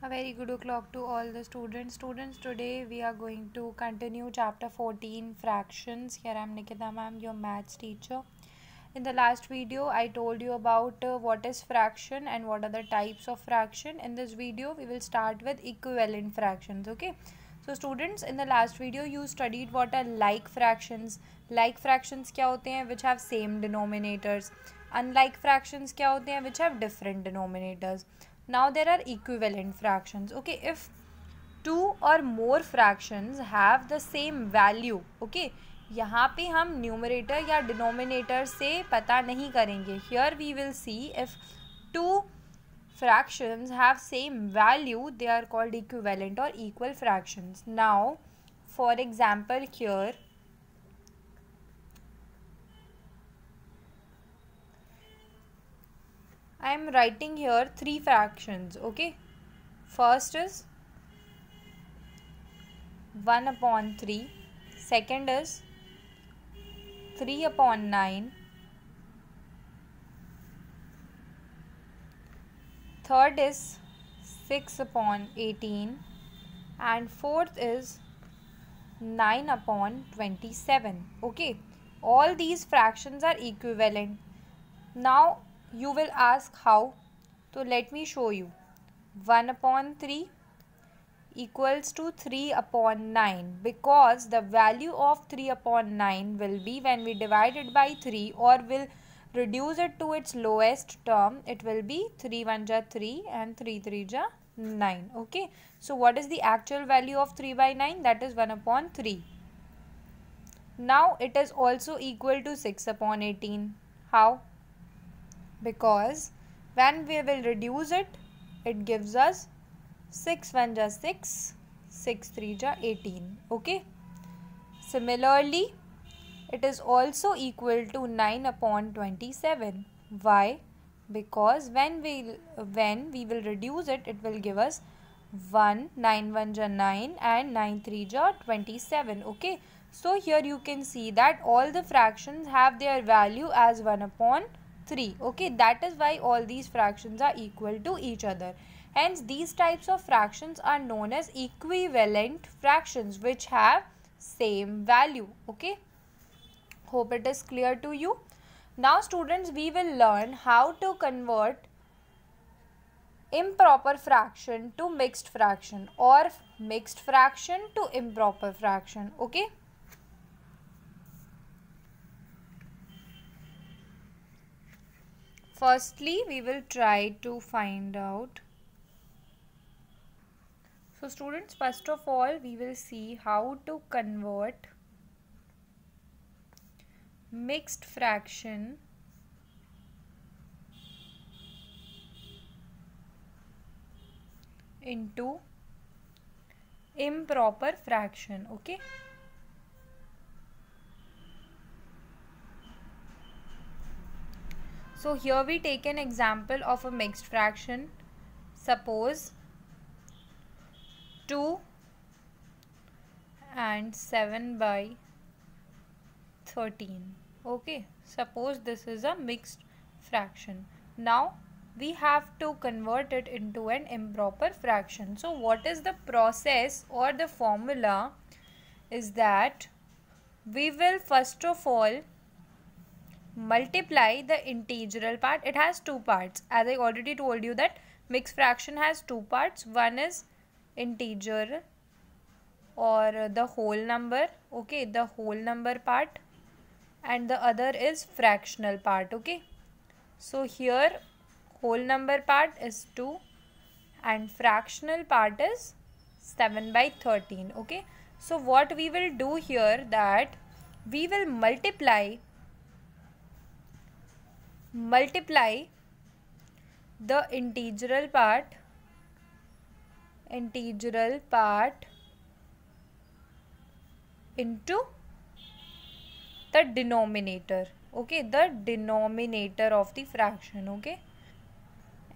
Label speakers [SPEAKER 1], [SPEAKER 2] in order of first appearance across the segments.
[SPEAKER 1] A very good o'clock to all the students. Students, today we are going to continue chapter 14, fractions. Here I am Nikita ma'am, your maths teacher. In the last video, I told you about what is fraction and what are the types of fraction. In this video, we will start with equivalent fractions. Okay. So students, in the last video, you studied what are like fractions. Like fractions क्या होते हैं? Which have same denominators. Unlike fractions क्या होते हैं? Which have different denominators. Now there are equivalent fractions. Okay, if two or more fractions have the same value, okay, यहाँ पे हम numerator या डिनोमिनेटर से पता नहीं करेंगे. Here we will see if two fractions have same value, they are called equivalent or equal fractions. Now, for example, here I am writing here three fractions. Okay, first is 1 upon 3, second is 3 upon 9, third is 6 upon 18, and fourth is 9 upon 27. Okay, all these fractions are equivalent. Now you will ask how. So let me show you. 1 upon 3 equals to 3 upon 9, because the value of 3 upon 9 will be, when we divide it by 3 or will reduce it to its lowest term, it will be 3 1 ja 3 and 3 3 ja 9. Okay, so what is the actual value of 3 by 9? That is 1 upon 3. Now it is also equal to 6 upon 18. How? Because when we will reduce it, it gives us 6 1 ja 6, 6 3 ja 18. Okay. Similarly, it is also equal to 9 upon 27. Why? Because when we will reduce it, it will give us 1, 9 1 ja 9 and 9 3 ja 27. Okay. So here you can see that all the fractions have their value as 1 upon 3. Okay, that is why all these fractions are equal to each other. Hence, these types of fractions are known as equivalent fractions, which have same value. Okay, hope it is clear to you. Now students, we will learn how to convert improper fraction to mixed fraction or mixed fraction to improper fraction. Okay. Firstly, we will try to find out. So students, first of all, we will see how to convert mixed fraction into improper fraction. Okay. So here we take an example of a mixed fraction. Suppose 2 and 7 by 13. Okay, suppose this is a mixed fraction. Now we have to convert it into an improper fraction. So what is the process or the formula is that we will first of all multiply the integral part. It has two parts. As I already told you that mixed fraction has two parts. One is integer or the whole number. Okay, the whole number part, and the other is fractional part. Okay, so here whole number part is 2 and fractional part is 7 by 13. Okay, so what we will do here, that we will multiply the integral part into the denominator. Okay, the denominator of the fraction. Okay,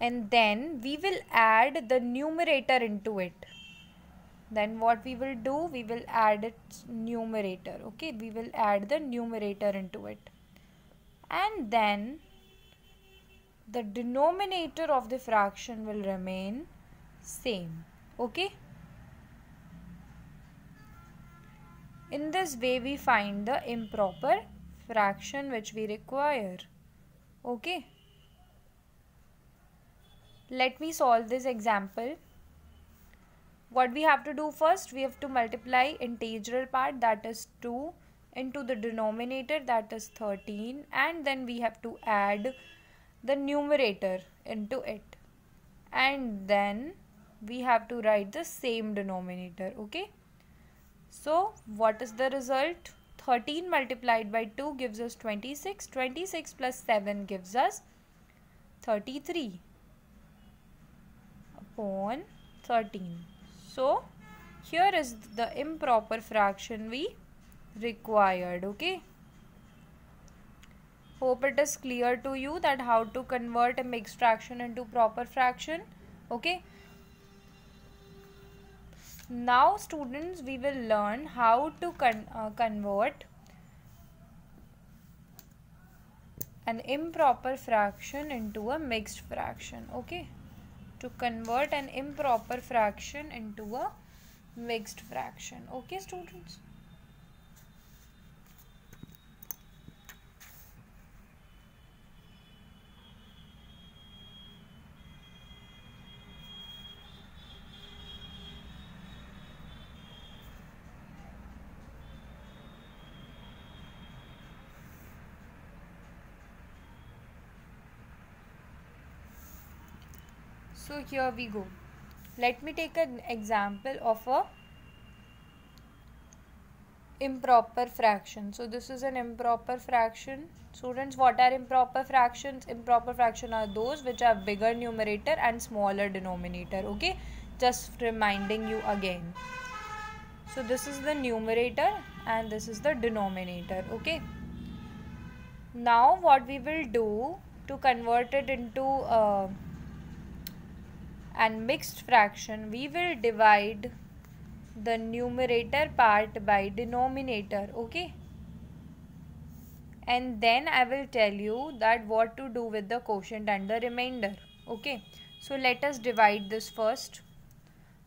[SPEAKER 1] and then we will add the numerator into it. Then what we will do, we will add its numerator. Okay, we will add the numerator into it, and then the denominator of the fraction will remain, same. Okay. In this way we find the improper fraction which we require. Okay. Let me solve this example. What we have to do first, we have to multiply integral part, that is 2, into the denominator, that is 13, and then we have to add the numerator into it, and then we have to write the same denominator. Okay, so what is the result? 13 multiplied by 2 gives us 26. 26 plus 7 gives us 33 upon 13. So here is the improper fraction we required. Okay, hope it is clear to you that how to convert a mixed fraction into proper fraction. Okay, now students, we will learn how to convert an improper fraction into a mixed fraction. Okay, to convert an improper fraction into a mixed fraction. Okay, students. So here we go. Let me take an example of a improper fraction. So this is an improper fraction. Students, what are improper fractions? Improper fraction are those which have bigger numerator and smaller denominator. Okay, just reminding you again. So this is the numerator and this is the denominator. Okay, now what we will do to convert it into and mixed fraction, we will divide the numerator part by denominator. Okay, and then I will tell you that what to do with the quotient and the remainder. Okay, so let us divide this first.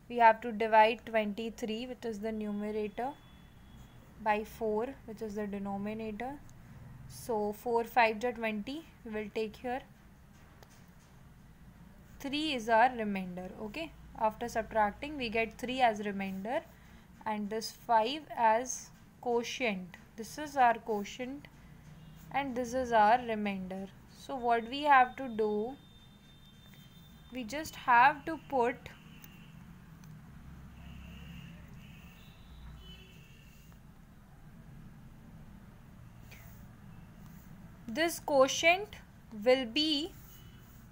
[SPEAKER 1] We have to divide 23, which is the numerator, by 4, which is the denominator. So 4 5 are 20, we will take here. 3 is our remainder. Okay, after subtracting we get 3 as remainder and this 5 as quotient. This is our quotient and this is our remainder. So what we have to do, we just have to put this quotient will be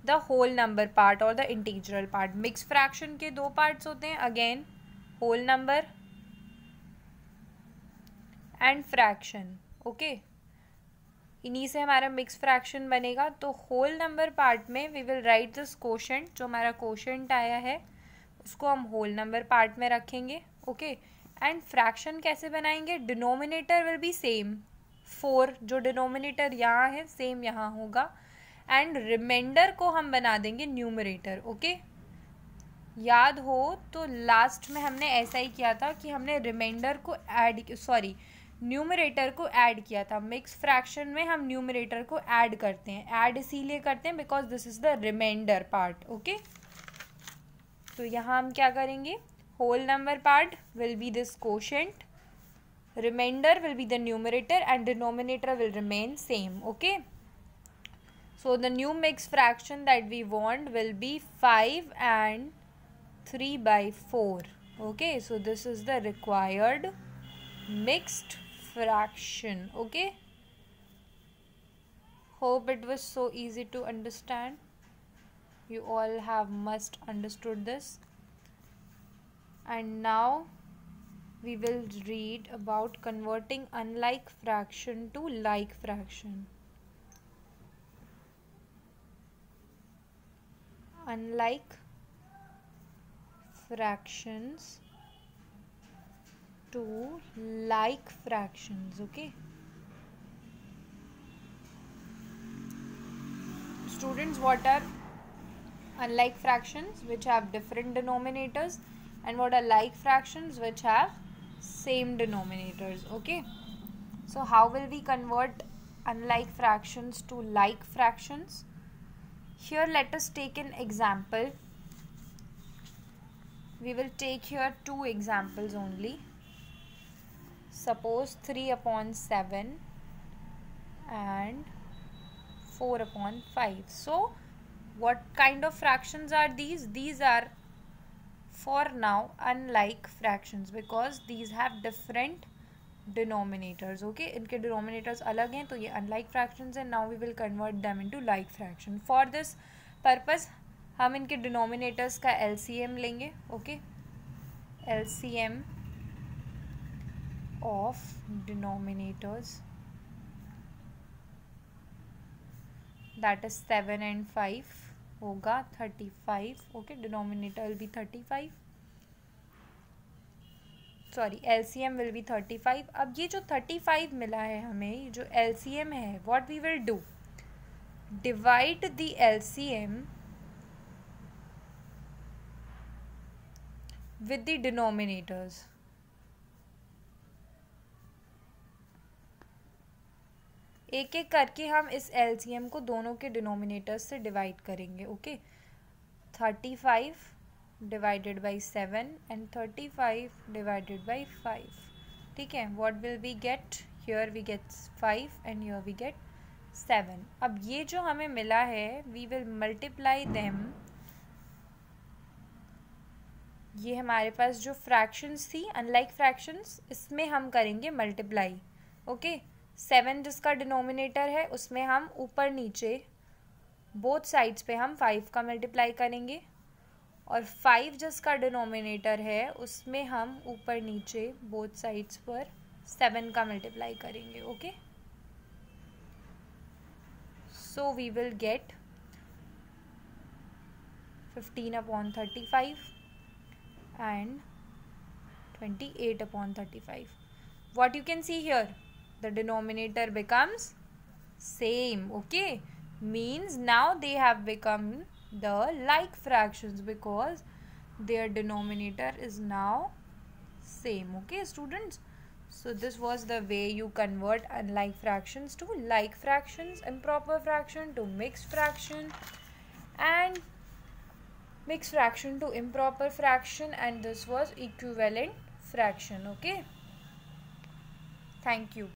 [SPEAKER 1] the whole number part or the integral part. Mixed fraction के दो parts होते हैं, again whole number and fraction. Okay, इन्हीं से हमारा mixed fraction बनेगा. तो whole number part में we will write this quotient. जो हमारा quotient आया है उसको हम whole number part में रखेंगे. Okay, and fraction कैसे बनाएंगे? Denominator will be same. 4 जो denominator यहाँ है same यहाँ होगा एंड रिमाइंडर को हम बना देंगे न्यूमरेटर. ओके, याद हो तो लास्ट में हमने ऐसा ही किया था कि हमने रिमाइंडर को न्यूमरेटर को ऐड किया था. मिक्स फ्रैक्शन में हम न्यूमरेटर को ऐड करते हैं. ऐड इसीलिए करते हैं because this is the reminder part. Okay, तो यहाँ हम क्या करेंगे? Whole number part will be this quotient, reminder will be the numerator and denominator will remain same. Okay, so the new mixed fraction that we want will be 5 and 3 by 4. Okay, so this is the required mixed fraction. Okay, hope it was so easy to understand. You all have must understood this. And now we will read about converting unlike fraction to like fraction. Unlike fractions to like fractions. Okay, students, what are unlike fractions which have different denominators, and what are like fractions which have same denominators. Okay, so how will we convert unlike fractions to like fractions? Here let us take an example. We will take here two examples only. Suppose 3 upon 7 and 4 upon 5. So what kind of fractions are these? These are for now unlike fractions because these have different denominators. Okay, इनके denominators अलग हैं तो ये unlike fractions हैं. Now we will convert them into like fraction. For this purpose हम इनके denominators का LCM लेंगे. Okay, LCM of denominators, that is 7 and 5 होगा 35. Okay, denominator will be 35. Sorry, LCM will be 35. अब ये जो 35 मिला है हमें, ये जो LCM है, what we will do, divide the LCM with the denominators. एक एक करके हम इस LCM को दोनों के डिनोमिनेटर्स से डिवाइड करेंगे. Okay, 35 divided by 7 and 35 divided by 5. ठीक है, what will we get? Here we get 5 and here we get 7. अब ये जो हमें मिला है, we will multiply them. ये हमारे पास जो फ्रैक्शंस थी अनलाइक फ्रैक्शंस, इसमें हम करेंगे मल्टीप्लाई. ओके, 7 जिसका डिनोमिनेटर है उसमें हम ऊपर नीचे बोथ साइड्स पे हम 5 का मल्टीप्लाई करेंगे, और 5 जिसका डिनोमिनेटर है उसमें हम ऊपर नीचे बोथ साइड्स पर 7 का मल्टीप्लाई करेंगे. Okay, so we will get 15 upon 35 and 28 upon 35. What you can see here, the denominator becomes same. Okay, means now they have become the like fractions because their denominator is now same. Okay students, so this was the way you convert unlike fractions to like fractions, improper fraction to mixed fraction, and mixed fraction to improper fraction, and this was equivalent fraction. Okay, thank you.